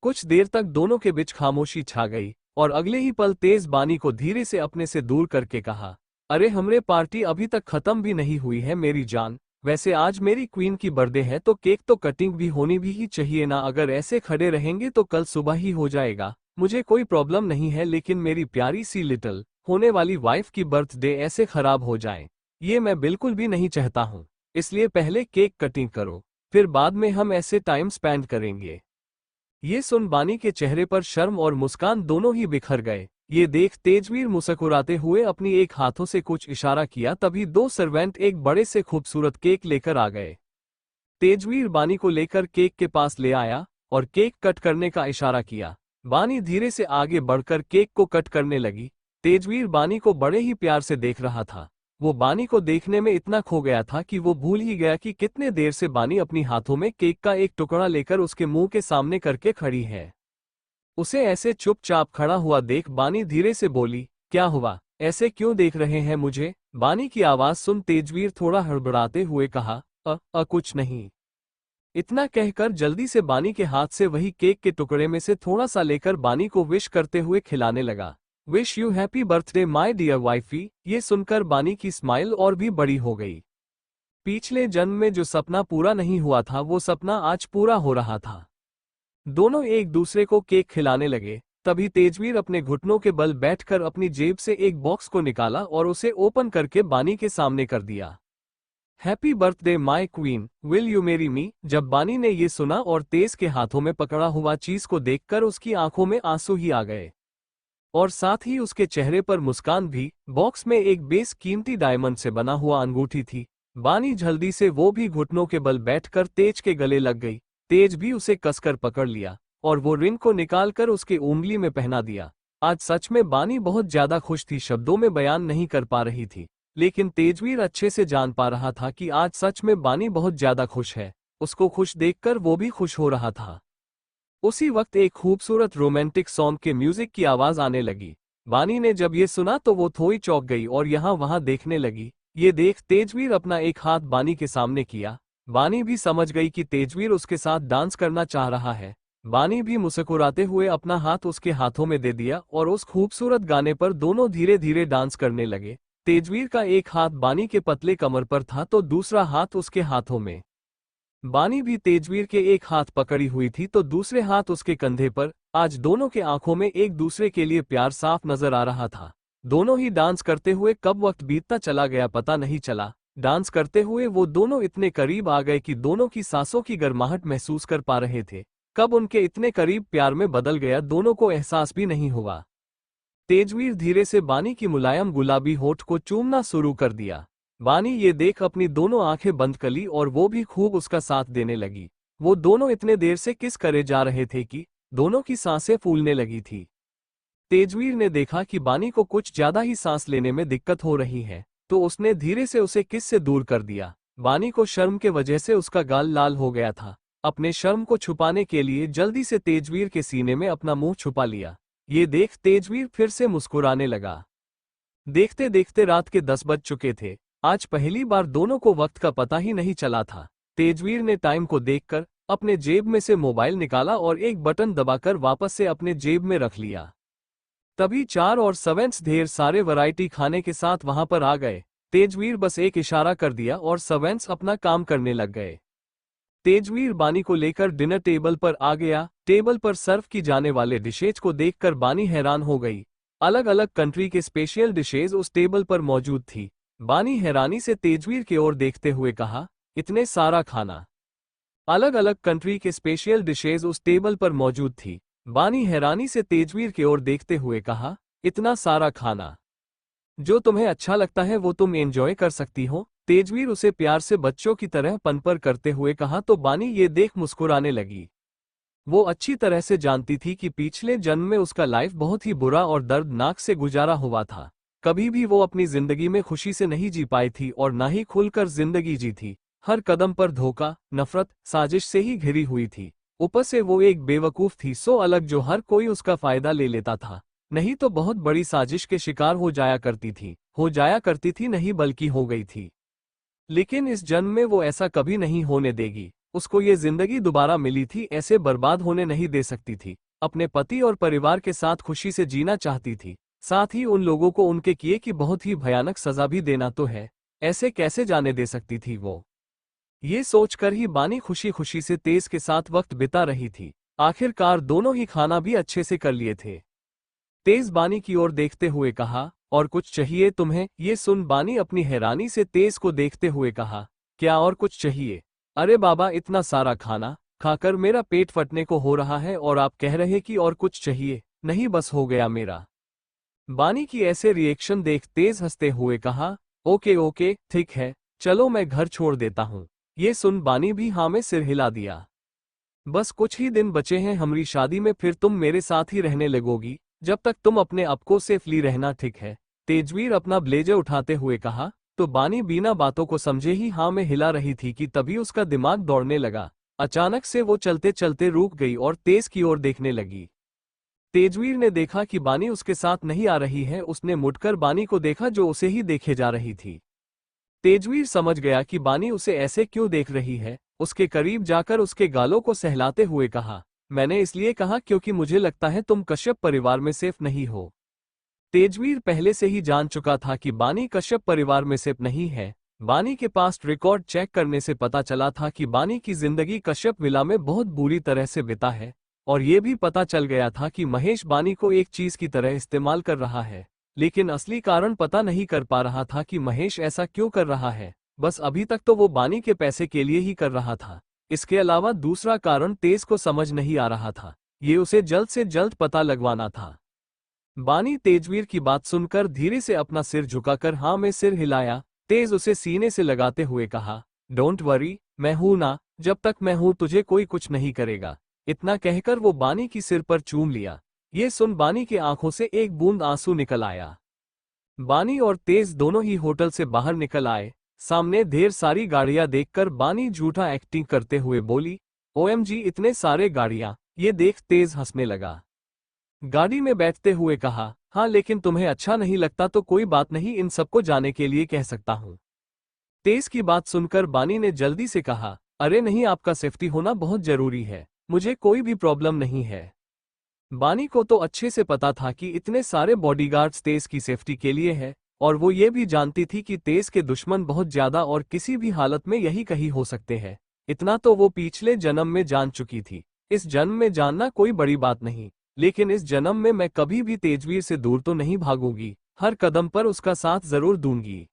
कुछ देर तक दोनों के बीच खामोशी छा गई, और अगले ही पल तेज बानी को धीरे से अपने से दूर करके कहा, अरे हमरे पार्टी अभी तक खत्म भी नहीं हुई है मेरी जान। वैसे आज मेरी क्वीन की बर्थडे है तो केक तो कटिंग भी होनी भी ही चाहिए ना। अगर ऐसे खड़े रहेंगे तो कल सुबह ही हो जाएगा। मुझे कोई प्रॉब्लम नहीं है, लेकिन मेरी प्यारी सी लिटिल होने वाली वाइफ की बर्थडे ऐसे खराब हो जाए, ये मैं बिल्कुल भी नहीं चाहता हूँ। इसलिए पहले केक कटिंग करो, फिर बाद में हम ऐसे टाइम स्पेंड करेंगे। ये सुन बानी के चेहरे पर शर्म और मुस्कान दोनों ही बिखर गए। ये देख तेजवीर मुस्कुराते हुए अपनी एक हाथों से कुछ इशारा किया, तभी दो सर्वेंट एक बड़े से खूबसूरत केक लेकर आ गए। तेजवीर बानी को लेकर केक के पास ले आया और केक कट करने का इशारा किया। बानी धीरे से आगे बढ़कर केक को कट करने लगी। तेजवीर बानी को बड़े ही प्यार से देख रहा था। वो बानी को देखने में इतना खो गया था कि वो भूल ही गया कि कितने देर से बानी अपनी हाथों में केक का एक टुकड़ा लेकर उसके मुंह के सामने करके खड़ी है। उसे ऐसे चुपचाप खड़ा हुआ देख बानी धीरे से बोली, क्या हुआ, ऐसे क्यों देख रहे हैं मुझे? बानी की आवाज सुन तेजवीर थोड़ा हड़बड़ाते हुए कहा, कुछ नहीं। इतना कहकर जल्दी से बानी के हाथ से वही केक के टुकड़े में से थोड़ा सा लेकर बानी को विश करते हुए खिलाने लगा। Wish you happy birthday my dear wifey. ये सुनकर बानी की स्माइल और भी बड़ी हो गई। पिछले जन्म में जो सपना पूरा नहीं हुआ था वो सपना आज पूरा हो रहा था। दोनों एक दूसरे को केक खिलाने लगे। तभी तेजवीर अपने घुटनों के बल बैठकर अपनी जेब से एक बॉक्स को निकाला और उसे ओपन करके बानी के सामने कर दिया। Happy birthday my queen, will you marry me. जब बानी ने ये सुना और तेज के हाथों में पकड़ा हुआ चीज को देखकर उसकी आंखों में आंसू ही आ गए, और साथ ही उसके चेहरे पर मुस्कान भी। बॉक्स में एक बेस कीमती डायमंड से बना हुआ अंगूठी थी। बानी जल्दी से वो भी घुटनों के बल बैठकर तेज के गले लग गई। तेज भी उसे कसकर पकड़ लिया और वो रिंग को निकालकर उसके उंगली में पहना दिया। आज सच में बानी बहुत ज्यादा खुश थी, शब्दों में बयान नहीं कर पा रही थी, लेकिन तेजवीर अच्छे से जान पा रहा था कि आज सच में बानी बहुत ज्यादा खुश है। उसको खुश देखकर वो भी खुश हो रहा था। उसी वक्त एक खूबसूरत रोमांटिक सॉन्ग के म्यूजिक की आवाज आने लगी। बानी ने जब ये सुना तो वो थोड़ी चौंक गई और यहाँ वहां देखने लगी। ये देख तेजवीर अपना एक हाथ बानी के सामने किया। बानी भी समझ गई कि तेजवीर उसके साथ डांस करना चाह रहा है। बानी भी मुस्कुराते हुए अपना हाथ उसके हाथों में दे दिया और उस खूबसूरत गाने पर दोनों धीरे धीरे डांस करने लगे। तेजवीर का एक हाथ बानी के पतले कमर पर था तो दूसरा हाथ उसके हाथों में। बानी भी तेजवीर के एक हाथ पकड़ी हुई थी तो दूसरे हाथ उसके कंधे पर। आज दोनों के आंखों में एक दूसरे के लिए प्यार साफ नजर आ रहा था। दोनों ही डांस करते हुए कब वक्त बीतता चला गया पता नहीं चला। डांस करते हुए वो दोनों इतने करीब आ गए कि दोनों की सांसों की गर्माहट महसूस कर पा रहे थे। कब उनके इतने करीब प्यार में बदल गया दोनों को एहसास भी नहीं हुआ। तेजवीर धीरे से बानी की मुलायम गुलाबी होठ को चूमना शुरू कर दिया। बानी ये देख अपनी दोनों आंखें बंद कर ली और वो भी खूब उसका साथ देने लगी। वो दोनों इतने देर से किस करे जा रहे थे कि दोनों की सांसें फूलने लगी थी। तेजवीर ने देखा कि बानी को कुछ ज्यादा ही सांस लेने में दिक्कत हो रही है, तो उसने धीरे से उसे किस से दूर कर दिया। बानी को शर्म के वजह से उसका गाल लाल हो गया था। अपने शर्म को छुपाने के लिए जल्दी से तेजवीर के सीने में अपना मुंह छुपा लिया। ये देख तेजवीर फिर से मुस्कुराने लगा। देखते देखते रात के 10 बज चुके थे। आज पहली बार दोनों को वक्त का पता ही नहीं चला था। तेजवीर ने टाइम को देखकर अपने जेब में से मोबाइल निकाला और एक बटन दबाकर वापस से अपने जेब में रख लिया। तभी 4 और सर्वेंट्स ढेर सारे वैरायटी खाने के साथ वहां पर आ गए। तेजवीर बस एक इशारा कर दिया और सर्वेंट्स अपना काम करने लग गए। तेजवीर बानी को लेकर डिनर टेबल पर आ गया। टेबल पर सर्व की जाने वाले डिशेज को देखकर बानी हैरान हो गई। अलग अलग कंट्री के स्पेशल डिशेज उस टेबल पर मौजूद थी। बानी हैरानी से तेजवीर की ओर देखते हुए कहा, इतने सारा खाना। अलग अलग कंट्री के स्पेशल डिशेज उस टेबल पर मौजूद थी। बानी हैरानी से तेजवीर की ओर देखते हुए कहा, इतना सारा खाना। जो तुम्हें अच्छा लगता है वो तुम एंजॉय कर सकती हो, तेजवीर उसे प्यार से बच्चों की तरह पनपर करते हुए कहा तो बानी ये देख मुस्कुराने लगी। वो अच्छी तरह से जानती थी कि पिछले जन्म में उसका लाइफ बहुत ही बुरा और दर्दनाक से गुजारा हुआ था। कभी भी वो अपनी जिंदगी में खुशी से नहीं जी पाई थी और ना ही खुलकर जिंदगी जी थी। हर कदम पर धोखा, नफरत, साजिश से ही घिरी हुई थी। ऊपर से वो एक बेवकूफ थी, सो अलग, जो हर कोई उसका फायदा ले लेता था। नहीं तो बहुत बड़ी साजिश के शिकार हो जाया करती थी नहीं बल्कि हो गई थी। लेकिन इस जन्म में वो ऐसा कभी नहीं होने देगी। उसको ये जिंदगी दोबारा मिली थी, ऐसे बर्बाद होने नहीं दे सकती थी। अपने पति और परिवार के साथ खुशी से जीना चाहती थी। साथ ही उन लोगों को उनके किए की बहुत ही भयानक सजा भी देना तो है। ऐसे कैसे जाने दे सकती थी वो। ये सोचकर ही बानी खुशी खुशी से तेज के साथ वक्त बिता रही थी। आखिरकार दोनों ही खाना भी अच्छे से कर लिए थे। तेज बानी की ओर देखते हुए कहा, और कुछ चाहिए तुम्हें? ये सुन बानी अपनी हैरानी से तेज को देखते हुए कहा, क्या और कुछ चाहिए? अरे बाबा, इतना सारा खाना खाकर मेरा पेट फटने को हो रहा है और आप कह रहे कि और कुछ चाहिए? नहीं, बस हो गया मेरा। बानी की ऐसे रिएक्शन देख तेज हंसते हुए कहा, ओके ओके ठीक है, चलो मैं घर छोड़ देता हूँ। ये सुन बानी भी हाँ में सिर हिला दिया। बस कुछ ही दिन बचे हैं हमारी शादी में, फिर तुम मेरे साथ ही रहने लगोगी। जब तक तुम अपने आप को सेफली रहना, ठीक है? तेजवीर अपना ब्लेजर उठाते हुए कहा। तो बानी बिना बातों को समझे ही हाँ में हिला रही थी कि तभी उसका दिमाग दौड़ने लगा। अचानक से वो चलते चलते रुक गई और तेज की ओर देखने लगी। तेजवीर ने देखा कि बानी उसके साथ नहीं आ रही है। उसने मुड़कर बानी को देखा जो उसे ही देखे जा रही थी। तेजवीर समझ गया कि बानी उसे ऐसे क्यों देख रही है। उसके करीब जाकर उसके गालों को सहलाते हुए कहा, मैंने इसलिए कहा क्योंकि मुझे लगता है तुम कश्यप परिवार में सेफ नहीं हो। तेजवीर पहले से ही जान चुका था कि बानी कश्यप परिवार में सेफ नहीं है। बानी के पास रिकॉर्ड चेक करने से पता चला था कि बानी की जिंदगी कश्यप विला में बहुत बुरी तरह से बिता है। और ये भी पता चल गया था कि महेश बानी को एक चीज की तरह इस्तेमाल कर रहा है। लेकिन असली कारण पता नहीं कर पा रहा था कि महेश ऐसा क्यों कर रहा है। बस अभी तक तो वो बानी के पैसे के लिए ही कर रहा था। इसके अलावा दूसरा कारण तेज को समझ नहीं आ रहा था। ये उसे जल्द से जल्द पता लगवाना था। बानी तेजवीर की बात सुनकर धीरे से अपना सिर झुकाकर हाँ में सिर हिलाया। तेज उसे सीने से लगाते हुए कहा, डोंट वरी, मैं हूं ना, जब तक मैं हूं तुझे कोई कुछ नहीं करेगा। इतना कहकर वो बानी की सिर पर चूम लिया। ये सुन बानी की आंखों से एक बूंद आंसू निकल आया। बानी और तेज दोनों ही होटल से बाहर निकल आए। सामने ढेर सारी गाड़ियां देखकर बानी झूठा एक्टिंग करते हुए बोली, ओएमजी इतने सारे गाड़ियां। ये देख तेज हंसने लगा। गाड़ी में बैठते हुए कहा, हाँ लेकिन तुम्हें अच्छा नहीं लगता तो कोई बात नहीं, इन सबको जाने के लिए कह सकता हूँ। तेज की बात सुनकर बानी ने जल्दी से कहा, अरे नहीं, आपका सेफ्टी होना बहुत जरूरी है, मुझे कोई भी प्रॉब्लम नहीं है। बानी को तो अच्छे से पता था कि इतने सारे बॉडीगार्ड्स तेज की सेफ्टी के लिए है। और वो ये भी जानती थी कि तेज के दुश्मन बहुत ज्यादा और किसी भी हालत में यही कहीं हो सकते हैं। इतना तो वो पिछले जन्म में जान चुकी थी। इस जन्म में जानना कोई बड़ी बात नहीं, लेकिन इस जन्म में मैं कभी भी तेजवीर से दूर तो नहीं भागूंगी, हर कदम पर उसका साथ जरूर दूंगी।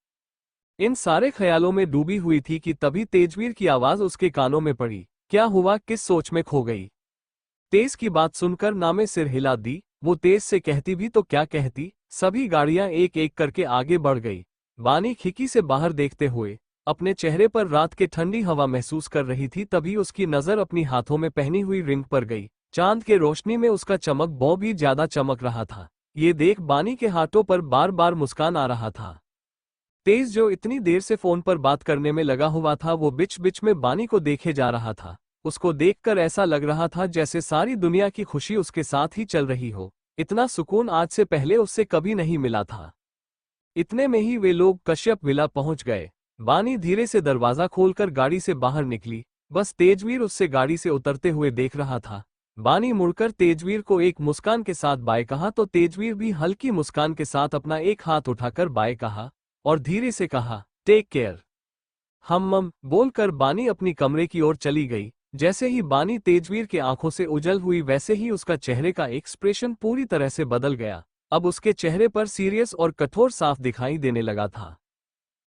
इन सारे ख्यालों में डूबी हुई थी कि तभी तेजवीर की आवाज उसके कानों में पड़ी। क्या हुआ, किस सोच में खो गई? तेज की बात सुनकर नामे सिर हिला दी। वो तेज से कहती भी तो क्या कहती। सभी गाड़ियां एक एक करके आगे बढ़ गई। बानी खिड़की से बाहर देखते हुए अपने चेहरे पर रात के ठंडी हवा महसूस कर रही थी। तभी उसकी नजर अपनी हाथों में पहनी हुई रिंग पर गई। चांद के रोशनी में उसका चमक बहुत भी ज्यादा चमक रहा था। ये देख बानी के हाथों पर बार बार मुस्कान आ रहा था। तेज जो इतनी देर से फोन पर बात करने में लगा हुआ था, वो बिच बिच में बानी को देखे जा रहा था। उसको देखकर ऐसा लग रहा था जैसे सारी दुनिया की खुशी उसके साथ ही चल रही हो। इतना सुकून आज से पहले उससे कभी नहीं मिला था। इतने में ही वे लोग कश्यप विला पहुंच गए। बानी धीरे से दरवाजा खोलकर गाड़ी से बाहर निकली। बस तेजवीर उससे गाड़ी से उतरते हुए देख रहा था। बानी मुड़कर तेजवीर को एक मुस्कान के साथ बाय कहा तो तेजवीर भी हल्की मुस्कान के साथ अपना एक हाथ उठाकर बाय कहा और धीरे से कहा, टेक केयर। हम बोलकर बानी अपनी कमरे की ओर चली गई। जैसे ही बानी तेजवीर के आंखों से उजल हुई, वैसे ही उसका चेहरे का एक्सप्रेशन पूरी तरह से बदल गया। अब उसके चेहरे पर सीरियस और कठोर साफ दिखाई देने लगा था।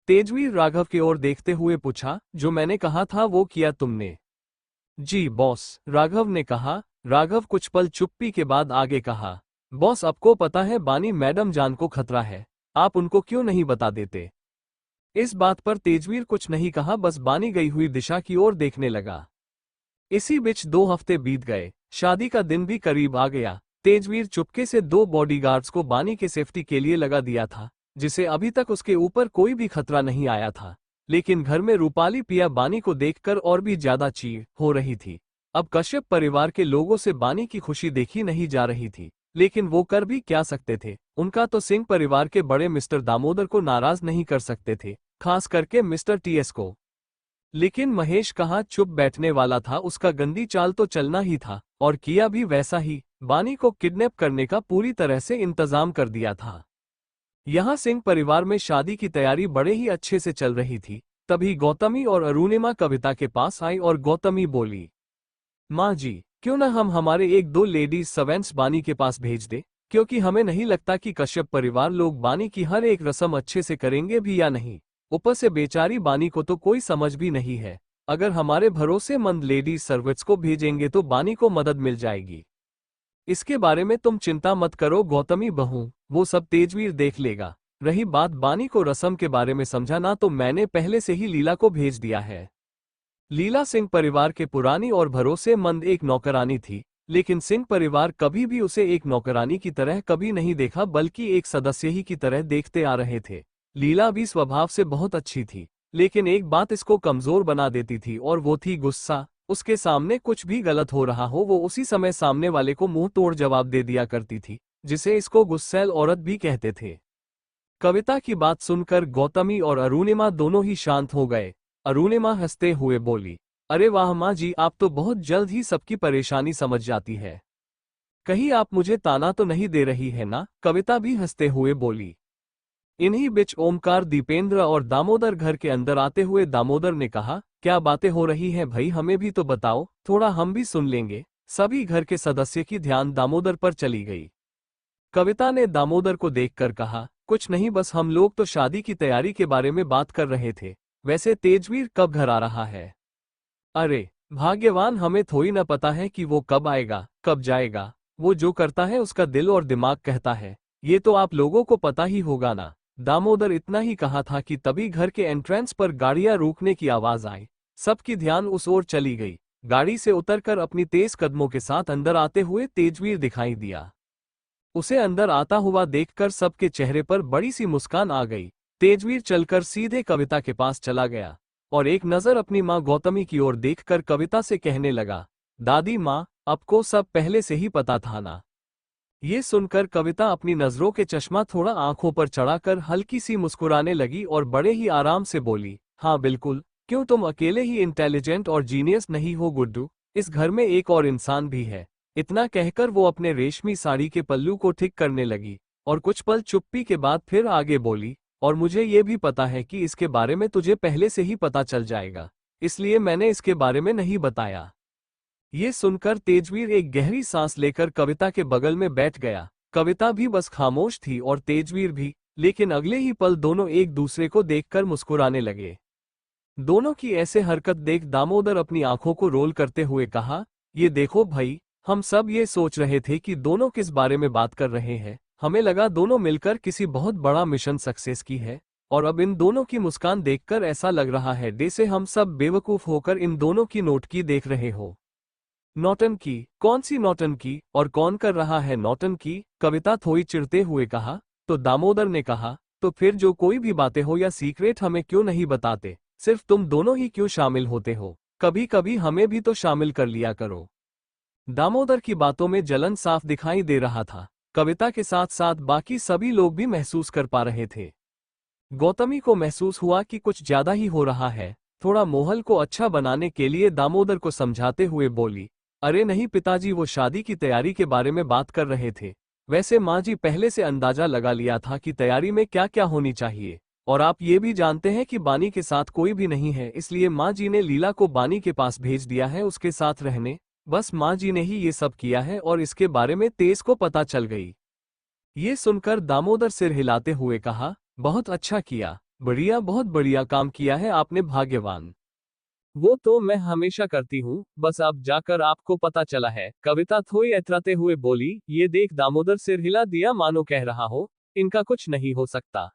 तेजवीर राघव की ओर देखते हुए पूछा, जो मैंने कहा था वो किया तुमने? जी बॉस, राघव ने कहा। राघव कुछ पल चुप्पी के बाद आगे कहा, बॉस, आपको पता है बानी मैडम जान को खतरा है, आप उनको क्यों नहीं बता देते? इस बात पर तेजवीर कुछ नहीं कहा, बस बानी गई हुई दिशा की ओर देखने लगा। इसी बीच 2 हफ्ते बीत गए, शादी का दिन भी करीब आ गया। तेजवीर चुपके से 2 बॉडीगार्ड्स को बानी के सेफ्टी के लिए लगा दिया था, जिसे अभी तक उसके ऊपर कोई भी खतरा नहीं आया था। लेकिन घर में रूपाली पिया बानी को देखकर और भी ज्यादा चीड़ हो रही थी। अब कश्यप परिवार के लोगों से बानी की खुशी देखी नहीं जा रही थी, लेकिन वो कर भी क्या सकते थे? उनका तो सिंह परिवार के बड़े मिस्टर दामोदर को नाराज नहीं कर सकते थे, खास करके मिस्टर टीएस को। लेकिन महेश कहाँ चुप बैठने वाला था, उसका गंदी चाल तो चलना ही था, और किया भी वैसा ही। बानी को किडनैप करने का पूरी तरह से इंतजाम कर दिया था। यहाँ सिंह परिवार में शादी की तैयारी बड़े ही अच्छे से चल रही थी। तभी गौतमी और अरुणिमा कविता के पास आई और गौतमी बोली, माँ जी, क्यों न हम हमारे 1-2 लेडीज सर्वेंट्स बानी के पास भेज दे, क्योंकि हमें नहीं लगता कि कश्यप परिवार लोग बानी की हर एक रस्म अच्छे से करेंगे भी या नहीं। ऊपर से बेचारी बानी को तो कोई समझ भी नहीं है। अगर हमारे भरोसेमंद लेडीज सर्वेंट्स को भेजेंगे तो बानी को मदद मिल जाएगी। इसके बारे में तुम चिंता मत करो गौतमी बहू, वो सब तेजवीर देख लेगा। रही बात बानी को रस्म के बारे में समझाना, तो मैंने पहले से ही लीला को भेज दिया है। लीला सिंह परिवार के पुरानी और भरोसेमंद एक नौकरानी थी, लेकिन सिंह परिवार कभी भी उसे एक नौकरानी की तरह कभी नहीं देखा, बल्कि एक सदस्य ही की तरह देखते आ रहे थे। लीला भी स्वभाव से बहुत अच्छी थी, लेकिन एक बात इसको कमजोर बना देती थी, और वो थी गुस्सा। उसके सामने कुछ भी गलत हो रहा हो, वो उसी समय सामने वाले को मुंह तोड़ जवाब दे दिया करती थी, जिसे इसको गुस्सैल औरत भी कहते थे। कविता की बात सुनकर गौतमी और अरुणिमा दोनों ही शांत हो गए। अरुणिमा हंसते हुए बोली, अरे वाह माँ जी, आप तो बहुत जल्द ही सबकी परेशानी समझ जाती है। कहीं आप मुझे ताना तो नहीं दे रही है ना? कविता भी हंसते हुए बोली। इन्हीं बीच ओमकार, दीपेंद्र और दामोदर घर के अंदर आते हुए दामोदर ने कहा, क्या बातें हो रही हैं भाई, हमें भी तो बताओ, थोड़ा हम भी सुन लेंगे। सभी घर के सदस्य की ध्यान दामोदर पर चली गई। कविता ने दामोदर को देखकर कहा, कुछ नहीं, बस हम लोग तो शादी की तैयारी के बारे में बात कर रहे थे। वैसे तेजवीर कब घर आ रहा है? अरे भाग्यवान, हमें थोड़ी न पता है कि वो कब आएगा कब जाएगा। वो जो करता है उसका दिल और दिमाग कहता है, ये तो आप लोगों को पता ही होगा ना। दामोदर इतना ही कहा था कि तभी घर के एंट्रेंस पर गाड़ियां रुकने की आवाज आई। सबकी ध्यान उस ओर चली गई। गाड़ी से उतरकर अपनी तेज कदमों के साथ अंदर आते हुए तेजवीर दिखाई दिया। उसे अंदर आता हुआ देखकर सबके चेहरे पर बड़ी सी मुस्कान आ गई। तेजवीर चलकर सीधे कविता के पास चला गया और एक नजर अपनी मां गौतमी की ओर देखकर कविता से कहने लगा, दादी मां, आपको सब पहले से ही पता था ना? ये सुनकर कविता अपनी नजरों के चश्मा थोड़ा आंखों पर चढ़ाकर हल्की सी मुस्कुराने लगी और बड़े ही आराम से बोली, हाँ बिल्कुल, क्यों तुम अकेले ही इंटेलिजेंट और जीनियस नहीं हो गुड्डू, इस घर में एक और इंसान भी है। इतना कहकर वो अपने रेशमी साड़ी के पल्लू को ठीक करने लगी और कुछ पल चुप्पी के बाद फिर आगे बोली, और मुझे ये भी पता है कि इसके बारे में तुझे पहले से ही पता चल जाएगा, इसलिए मैंने इसके बारे में नहीं बताया। ये सुनकर तेजवीर एक गहरी सांस लेकर कविता के बगल में बैठ गया। कविता भी बस खामोश थी और तेजवीर भी, लेकिन अगले ही पल दोनों एक दूसरे को देखकर मुस्कुराने लगे। दोनों की ऐसे हरकत देख दामोदर अपनी आंखों को रोल करते हुए कहा, ये देखो भाई, हम सब ये सोच रहे थे कि दोनों किस बारे में बात कर रहे हैं। हमें लगा दोनों मिलकर किसी बहुत बड़ा मिशन सक्सेस की है, और अब इन दोनों की मुस्कान देखकर ऐसा लग रहा है जैसे हम सब बेवकूफ होकर इन दोनों की नोटंकी देख रहे हो। नौटंकी? कौन सी नौटंकी, और कौन कर रहा है नौटंकी? कविता थोड़ी चिढ़ते हुए कहा। तो दामोदर ने कहा, तो फिर जो कोई भी बातें हो या सीक्रेट हमें क्यों नहीं बताते, सिर्फ तुम दोनों ही क्यों शामिल होते हो? कभी कभी हमें भी तो शामिल कर लिया करो। दामोदर की बातों में जलन साफ दिखाई दे रहा था। कविता के साथ साथ बाकी सभी लोग भी महसूस कर पा रहे थे। गौतमी को महसूस हुआ कि कुछ ज्यादा ही हो रहा है। थोड़ा माहौल को अच्छा बनाने के लिए दामोदर को समझाते हुए बोली, अरे नहीं पिताजी, वो शादी की तैयारी के बारे में बात कर रहे थे। वैसे माँ जी पहले से अंदाजा लगा लिया था कि तैयारी में क्या क्या होनी चाहिए, और आप ये भी जानते हैं कि बानी के साथ कोई भी नहीं है, इसलिए माँ जी ने लीला को बानी के पास भेज दिया है उसके साथ रहने। बस माँ जी ने ही ये सब किया है और इसके बारे में तेज को पता चल गई। ये सुनकर दामोदर सिर हिलाते हुए कहा, बहुत अच्छा किया, बढ़िया, बहुत बढ़िया काम किया है आपने, भाग्यवान। वो तो मैं हमेशा करती हूँ, बस अब जाकर आपको पता चला है। कविता थोड़ी इतराते हुए बोली। ये देख दामोदर सिर हिला दिया मानो कह रहा हो, इनका कुछ नहीं हो सकता।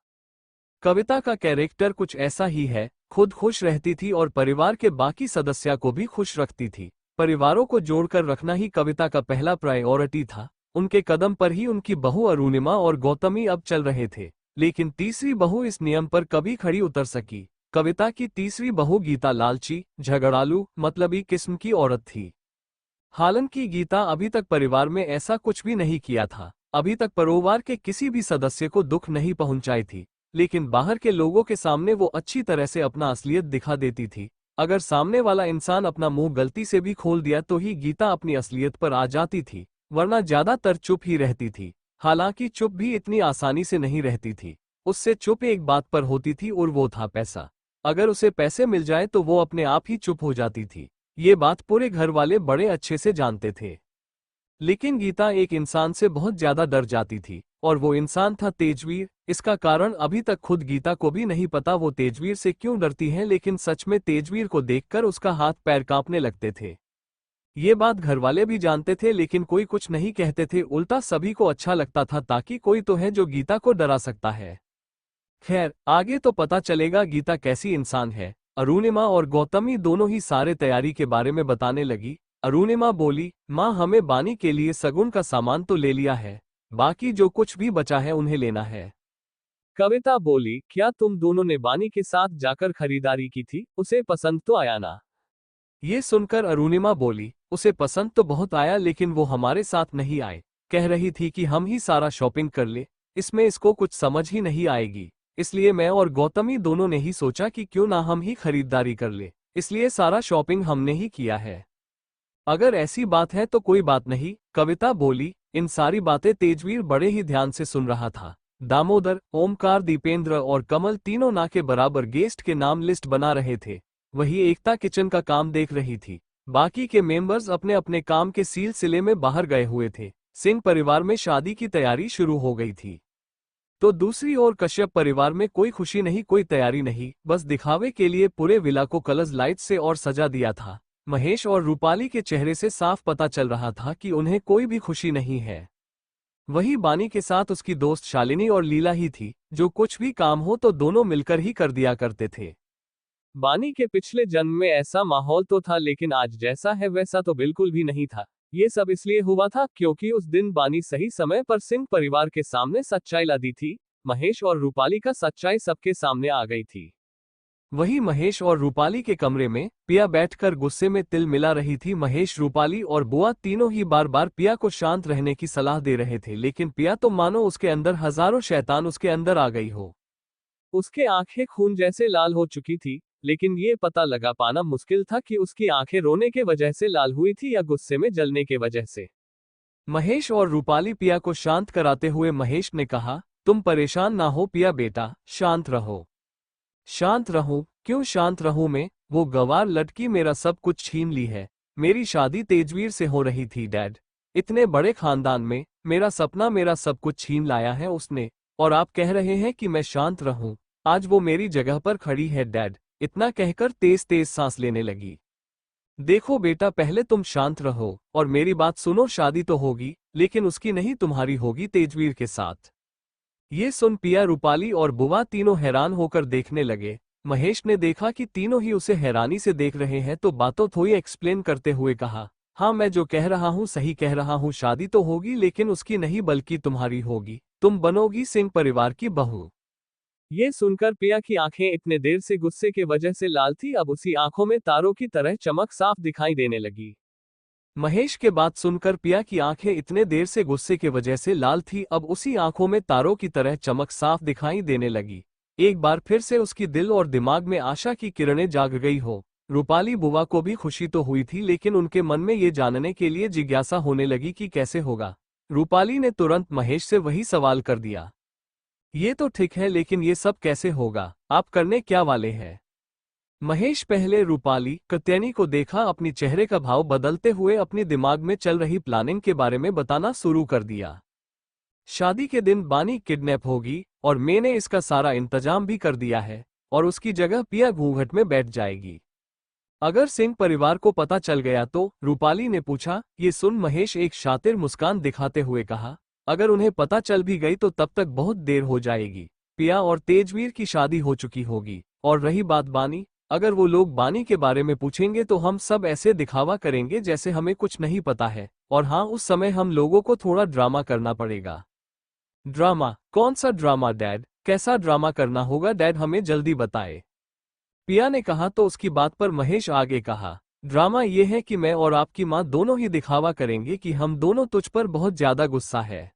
कविता का कैरेक्टर कुछ ऐसा ही है, खुद खुश रहती थी और परिवार के बाकी सदस्यों को भी खुश रखती थी। परिवारों को जोड़कर रखना ही कविता का पहला प्रायोरिटी था। उनके कदम पर ही उनकी बहू अरुणिमा और गौतमी अब चल रहे थे, लेकिन तीसरी बहू इस नियम पर कभी खड़ी उतर सकी। कविता की तीसरी बहू गीता लालची, झगड़ालू, मतलबी किस्म की औरत थी। हालांकि गीता अभी तक परिवार में ऐसा कुछ भी नहीं किया था, अभी तक परिवार के किसी भी सदस्य को दुख नहीं पहुंचाई थी, लेकिन बाहर के लोगों के सामने वो अच्छी तरह से अपना असलियत दिखा देती थी। अगर सामने वाला इंसान अपना मुंह गलती से भी खोल दिया तो ही गीता अपनी असलियत पर आ जाती थी, वरना ज्यादातर चुप ही रहती थी। हालांकि चुप भी इतनी आसानी से नहीं रहती थी। उससे चुप एक बात पर होती थी और वो था पैसा। अगर उसे पैसे मिल जाए तो वो अपने आप ही चुप हो जाती थी। ये बात पूरे घर वाले बड़े अच्छे से जानते थे। लेकिन गीता एक इंसान से बहुत ज्यादा डर जाती थी, और वो इंसान था तेजवीर। इसका कारण अभी तक खुद गीता को भी नहीं पता वो तेजवीर से क्यों डरती है, लेकिन सच में तेजवीर को देखकर उसका हाथ पैर कांपने लगते थे। ये बात घरवाले भी जानते थे, लेकिन कोई कुछ नहीं कहते थे। उल्टा सभी को अच्छा लगता था, ताकि कोई तो है जो गीता को डरा सकता है। खैर, आगे तो पता चलेगा गीता कैसी इंसान है। अरुणिमा और गौतमी दोनों ही सारे तैयारी के बारे में बताने लगी। अरुणिमा बोली, माँ हमें बानी के लिए सगुन का सामान तो ले लिया है, बाकी जो कुछ भी बचा है उन्हें लेना है। कविता बोली, क्या तुम दोनों ने बानी के साथ जाकर खरीदारी की थी? उसे पसंद तो आया ना? ये सुनकर अरुणिमा बोली, उसे पसंद तो बहुत आया, लेकिन वो हमारे साथ नहीं आए। कह रही थी कि हम ही सारा शॉपिंग कर ले, इसमें इसको कुछ समझ ही नहीं आएगी। इसलिए मैं और गौतमी दोनों ने ही सोचा कि क्यों ना हम ही खरीदारी कर ले, इसलिए सारा शॉपिंग हमने ही किया है। अगर ऐसी बात है तो कोई बात नहीं, कविता बोली। इन सारी बातें तेजवीर बड़े ही ध्यान से सुन रहा था। दामोदर, ओमकार, दीपेंद्र और कमल तीनों ना के बराबर गेस्ट के नाम लिस्ट बना रहे थे। वही एकता किचन का काम देख रही थी। बाकी के मेंबर्स अपने अपने काम के सिलसिले में बाहर गए हुए थे। सिंह परिवार में शादी की तैयारी शुरू हो गई थी, तो दूसरी ओर कश्यप परिवार में कोई खुशी नहीं, कोई तैयारी नहीं, बस दिखावे के लिए पूरे विला को कलर्स लाइट से और सजा दिया था। महेश और रूपाली के चेहरे से साफ पता चल रहा था कि उन्हें कोई भी खुशी नहीं है। वही बानी के साथ उसकी दोस्त शालिनी और लीला ही थी, जो कुछ भी काम हो तो दोनों मिलकर ही कर दिया करते थे। बानी के पिछले जन्म में ऐसा माहौल तो था, लेकिन आज जैसा है वैसा तो बिल्कुल भी नहीं था। ये सब इसलिए हुआ था क्योंकि उस दिन बानी सही समय पर सिंह परिवार के सामने सच्चाई ला दी थी। महेश और रूपाली का सच्चाई सबके सामने आ गई थी। वही महेश और रूपाली के कमरे में पिया बैठकर गुस्से में तिल मिला रही थी। महेश, रूपाली और बुआ तीनों ही बार बार पिया को शांत रहने की सलाह दे रहे थे, लेकिन पिया तो मानो उसके अंदर हजारों शैतान उसके अंदर आ गई हो। उसके आंखें खून जैसे लाल हो चुकी थी, लेकिन ये पता लगा पाना मुश्किल था कि उसकी आंखें रोने के वजह से लाल हुई थी या गुस्से में जलने के वजह से। महेश और रूपाली पिया को शांत कराते हुए महेश ने कहा, तुम परेशान ना हो पिया बेटा, शांत रहो। शांत रहूं? क्यों शांत रहूं मैं? वो गंवार लड़की मेरा सब कुछ छीन ली है। मेरी शादी तेजवीर से हो रही थी डैड। इतने बड़े खानदान में मेरा सपना, मेरा सब कुछ छीन लाया है उसने, और आप कह रहे हैं कि मैं शांत रहूं? आज वो मेरी जगह पर खड़ी है डैड। इतना कहकर तेज तेज सांस लेने लगी। देखो बेटा, पहले तुम शांत रहो और मेरी बात सुनो। शादी तो होगी, लेकिन उसकी नहीं, तुम्हारी होगी तेजवीर के साथ। ये सुन पिया, रूपाली और बुआ तीनों हैरान होकर देखने लगे। महेश ने देखा कि तीनों ही उसे हैरानी से देख रहे हैं, तो बातों थोड़ी एक्सप्लेन करते हुए कहा, हाँ मैं जो कह रहा हूँ सही कह रहा हूँ। शादी तो होगी, लेकिन उसकी नहीं बल्कि तुम्हारी होगी। तुम बनोगी सिंह परिवार की बहू। ये सुनकर पिया की आंखें इतने देर से गुस्से के वजह से लाल थी, अब उसी आंखों में तारों की तरह चमक साफ दिखाई देने लगी। महेश के बात सुनकर पिया की आंखें इतने देर से गुस्से के वजह से लाल थी, अब उसी आंखों में तारों की तरह चमक साफ दिखाई देने लगी। एक बार फिर से उसकी दिल और दिमाग में आशा की किरणें जाग गई हो। रूपाली बुआ को भी खुशी तो हुई थी, लेकिन उनके मन में ये जानने के लिए जिज्ञासा होने लगी कि कैसे होगा। रूपाली ने तुरंत महेश से वही सवाल कर दिया, ये तो ठीक है, लेकिन ये सब कैसे होगा? आप करने क्या वाले हैं? महेश पहले रूपाली कत्यानी को देखा, अपनी चेहरे का भाव बदलते हुए अपने दिमाग में चल रही प्लानिंग के बारे में बताना शुरू कर दिया। शादी के दिन बानी किडनैप होगी और मैंने इसका सारा इंतजाम भी कर दिया है, और उसकी जगह पिया घूंघट में बैठ जाएगी। अगर सिंह परिवार को पता चल गया तो? रूपाली ने पूछा। ये सुन महेश एक शातिर मुस्कान दिखाते हुए कहा, अगर उन्हें पता चल भी गई तो तब तक बहुत देर हो जाएगी। पिया और तेजवीर की शादी हो चुकी होगी। और रही बात बानी, अगर वो लोग बानी के बारे में पूछेंगे तो हम सब ऐसे दिखावा करेंगे जैसे हमें कुछ नहीं पता है। और हाँ, उस समय हम लोगों को थोड़ा ड्रामा करना पड़ेगा। ड्रामा? कौन सा ड्रामा डैड? कैसा ड्रामा करना होगा डैड, हमें जल्दी बताए। पिया ने कहा। तो उसकी बात पर महेश आगे कहा, ड्रामा ये है कि मैं और आपकी माँ दोनों ही दिखावा करेंगे कि हम दोनों तुझ पर बहुत ज्यादा गुस्सा है।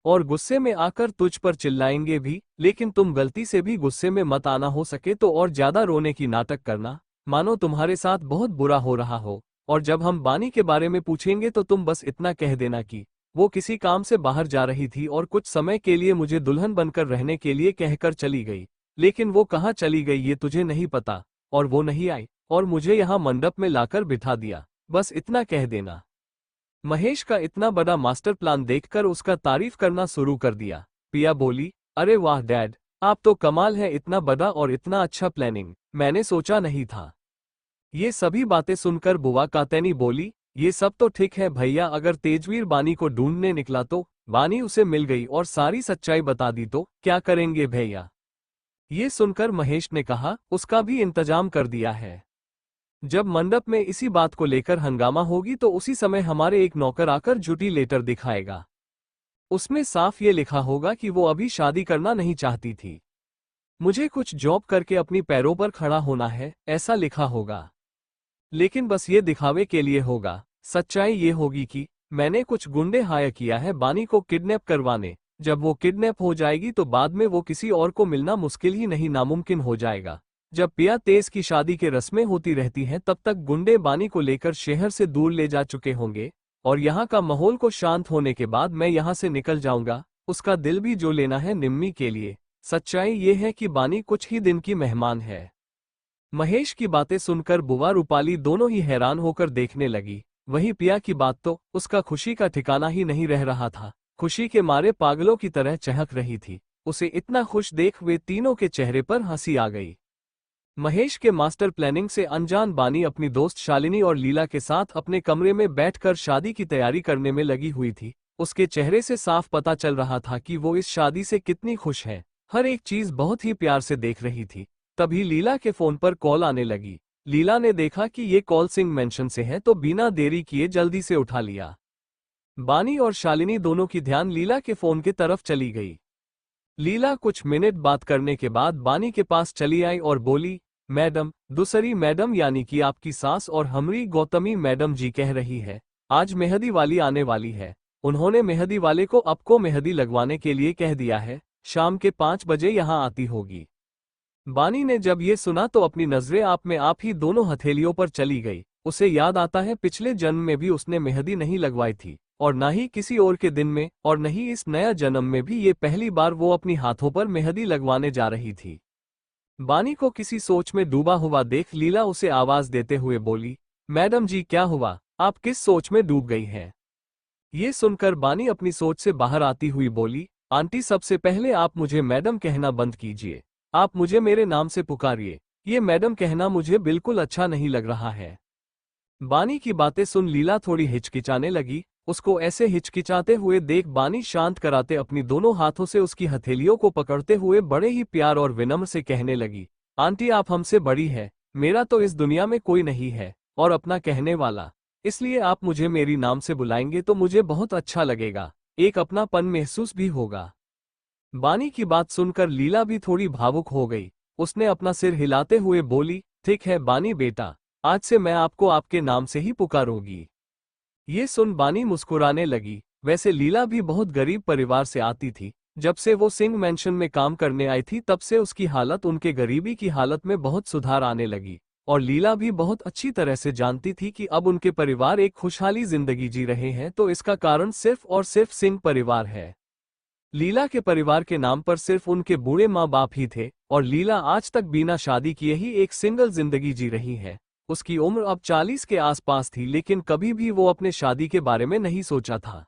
और गुस्से में आकर तुझ पर चिल्लाएंगे भी, लेकिन तुम गलती से भी गुस्से में मत आना, हो सके तो और ज्यादा रोने की नाटक करना, मानो तुम्हारे साथ बहुत बुरा हो रहा हो। और जब हम बानी के बारे में पूछेंगे तो तुम बस इतना कह देना कि वो किसी काम से बाहर जा रही थी और कुछ समय के लिए मुझे दुल्हन बनकर रहने के लिए कहकर चली गई, लेकिन वो कहाँ चली गई ये तुझे नहीं पता, और वो नहीं आई और मुझे यहाँ मंडप में लाकर बिठा दिया, बस इतना कह देना। महेश का इतना बड़ा मास्टर प्लान देखकर उसका तारीफ करना शुरू कर दिया। पिया बोली, अरे वाह डैड, आप तो कमाल है, इतना बड़ा और इतना अच्छा प्लानिंग मैंने सोचा नहीं था। ये सभी बातें सुनकर बुआ कातैनी बोली, ये सब तो ठीक है भैया, अगर तेजवीर बानी को ढूंढने निकला तो बानी उसे मिल गई और सारी सच्चाई बता दी तो क्या करेंगे भैया? ये सुनकर महेश ने कहा, उसका भी इंतजाम कर दिया है। जब मंडप में इसी बात को लेकर हंगामा होगी तो उसी समय हमारे एक नौकर आकर झूठी लेटर दिखाएगा। उसमें साफ ये लिखा होगा कि वो अभी शादी करना नहीं चाहती थी, मुझे कुछ जॉब करके अपनी पैरों पर खड़ा होना है, ऐसा लिखा होगा। लेकिन बस ये दिखावे के लिए होगा। सच्चाई ये होगी कि मैंने कुछ गुंडे हायर किया है बानी को किडनैप करवाने। जब वो किडनैप हो जाएगी तो बाद में वो किसी और को मिलना मुश्किल ही नहीं नामुमकिन हो जाएगा। जब पिया तेज की शादी के रस्में होती रहती हैं तब तक गुंडे बानी को लेकर शहर से दूर ले जा चुके होंगे, और यहाँ का माहौल को शांत होने के बाद मैं यहाँ से निकल जाऊंगा, उसका दिल भी जो लेना है निम्मी के लिए। सच्चाई ये है कि बानी कुछ ही दिन की मेहमान है। महेश की बातें सुनकर बुआ रूपाली दोनों ही हैरान होकर देखने लगी। वहीं पिया की बात तो उसका खुशी का ठिकाना ही नहीं रह रहा था, खुशी के मारे पागलों की तरह चहक रही थी। उसे इतना खुश देख वे तीनों के चेहरे पर हंसी आ गई। महेश के मास्टर प्लानिंग से अनजान बानी अपनी दोस्त शालिनी और लीला के साथ अपने कमरे में बैठकर शादी की तैयारी करने में लगी हुई थी। उसके चेहरे से साफ पता चल रहा था कि वो इस शादी से कितनी खुश है, हर एक चीज बहुत ही प्यार से देख रही थी। तभी लीला के फोन पर कॉल आने लगी। लीला ने देखा कि ये कॉल सिंह मेंशन से है तो बिना देरी किए जल्दी से उठा लिया। बानी और शालिनी दोनों की ध्यान लीला के फोन की तरफ चली गई। लीला कुछ मिनट बात करने के बाद बानी के पास चली आई और बोली, मैडम, दूसरी मैडम यानी कि आपकी सास और हमारी गौतमी मैडम जी कह रही है आज मेहंदी वाली आने वाली है। उन्होंने मेहंदी वाले को आपको मेहंदी लगवाने के लिए कह दिया है, शाम के 5 बजे यहाँ आती होगी। बानी ने जब ये सुना तो अपनी नजरें आप में आप ही दोनों हथेलियों पर चली गई। उसे याद आता है पिछले जन्म में भी उसने मेहंदी नहीं लगवाई थी, और न ही किसी और के दिन में, और न ही इस नया जन्म में भी ये पहली बार वो अपनी हाथों पर मेहंदी लगवाने जा रही थी। बानी को किसी सोच में डूबा हुआ देख लीला उसे आवाज देते हुए बोली, मैडम जी क्या हुआ, आप किस सोच में डूब गई हैं? ये सुनकर बानी अपनी सोच से बाहर आती हुई बोली, आंटी सबसे पहले आप मुझे मैडम कहना बंद कीजिए, आप मुझे मेरे नाम से पुकारिए, ये मैडम कहना मुझे बिल्कुल अच्छा नहीं लग रहा है। बानी की बातें सुन लीला थोड़ी हिचकिचाने लगी। उसको ऐसे हिचकिचाते हुए देख बानी शांत कराते अपनी दोनों हाथों से उसकी हथेलियों को पकड़ते हुए बड़े ही प्यार और विनम्र से कहने लगी, आंटी आप हमसे बड़ी है, मेरा तो इस दुनिया में कोई नहीं है और अपना कहने वाला, इसलिए आप मुझे मेरी नाम से बुलाएंगे तो मुझे बहुत अच्छा लगेगा, एक अपनापन महसूस भी होगा। बानी की बात सुनकर लीला भी थोड़ी भावुक हो गई। उसने अपना सिर हिलाते हुए बोली, ठीक है बानी बेटा, आज से मैं आपको आपके नाम से ही पुकारूंगी। ये सुन बानी मुस्कुराने लगी। वैसे लीला भी बहुत गरीब परिवार से आती थी। जब से वो सिंह मैंशन में काम करने आई थी तब से उसकी हालत उनके गरीबी की हालत में बहुत सुधार आने लगी, और लीला भी बहुत अच्छी तरह से जानती थी कि अब उनके परिवार एक खुशहाली जिंदगी जी रहे हैं तो इसका कारण सिर्फ और सिर्फ सिंह परिवार है। लीला के परिवार के नाम पर सिर्फ उनके बूढ़े माँ बाप ही थे, और लीला आज तक बिना शादी किए ही एक सिंगल जिंदगी जी रही है। उसकी उम्र अब 40 के आसपास थी, लेकिन कभी भी वो अपने शादी के बारे में नहीं सोचा था।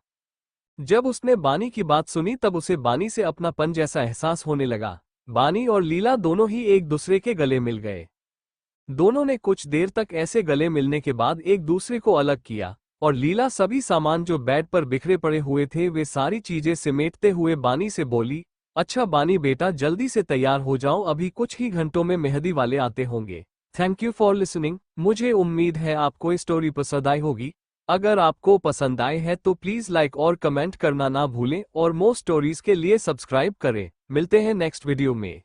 जब उसने बानी की बात सुनी तब उसे बानी से अपनापन जैसा एहसास होने लगा। बानी और लीला दोनों ही एक दूसरे के गले मिल गए। दोनों ने कुछ देर तक ऐसे गले मिलने के बाद एक दूसरे को अलग किया और लीला सभी सामान जो बेड पर बिखरे पड़े हुए थे वे सारी चीजें समेटते हुए बानी से बोली, अच्छा बानी बेटा जल्दी से तैयार हो जाओ, अभी कुछ ही घंटों में मेहंदी वाले आते होंगे। Thank you for listening. मुझे उम्मीद है आपको स्टोरी पसंद आई होगी। अगर आपको पसंद आए है तो प्लीज लाइक और कमेंट करना ना भूलें और मोर स्टोरीज के लिए सब्सक्राइब करें। मिलते हैं नेक्स्ट वीडियो में।